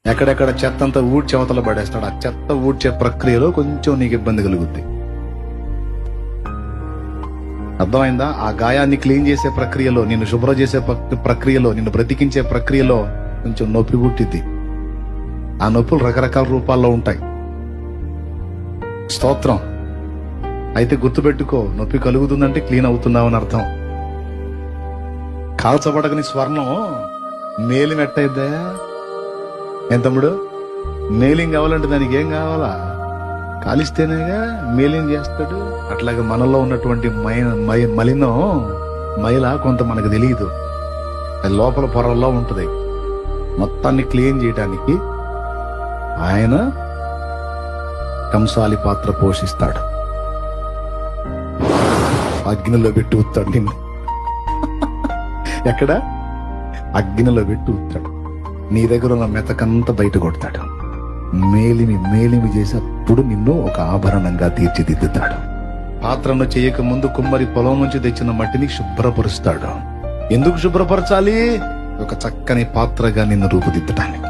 ఎక్కడెక్కడ చెత్త అంతా ఊడ్చి అవతల పడేస్తాడు. ఆ చెత్త ఊడ్చే ప్రక్రియలో కొంచెం నీకు ఇబ్బంది కలుగుద్ది. అర్థమైందా? ఆ గాయాన్ని క్లీన్ చేసే ప్రక్రియలో, నిన్ను శుభ్రం చేసే ప్రక్రియలో, నిన్ను బ్రతికించే ప్రక్రియలో కొంచెం నొప్పి పుట్టిద్ది. ఆ నొప్పులు రకరకాల రూపాల్లో ఉంటాయి. స్తోత్రం. అయితే గుర్తుపెట్టుకో, నొప్పి కలుగుతుందంటే క్లీన్ అవుతున్నావు అని అర్థం. కాల్చబడగని స్వర్ణం మేలిం ఎట్టయిద్దా? ఏం తమ్ముడు? మేలింగ్ కావాలంటే దానికి ఏం కావాలా? కాలిస్తేనేగా మేలింగ్ చేస్తాడు. అట్లాగే మనలో ఉన్నటువంటి మలినం, మైల కొంత మనకు తెలియదు, అది లోపల పొరల్లో ఉంటది. మొత్తాన్ని క్లీన్ చేయడానికి ఆయన కంసాలి పాత్ర పోషిస్తాడు. అగ్నిలో పెట్టి ఊతాడు నిన్ను. ఎక్కడ? అగ్నిలో పెట్టి ఊతాడు. నీ దగ్గర ఉన్న మెతకంతా బయట కొడతాడు. మేలిమి చేసి అప్పుడు నిన్ను ఒక ఆభరణంగా తీర్చిదిద్దుతాడు. పాత్రను చేయక ముందు కుమ్మరి పొలం నుంచి తెచ్చిన మట్టిని శుభ్రపరుస్తాడు. ఎందుకు శుభ్రపరచాలి? ఒక చక్కని పాత్రగా నిన్ను రూపుదిద్దటానికి.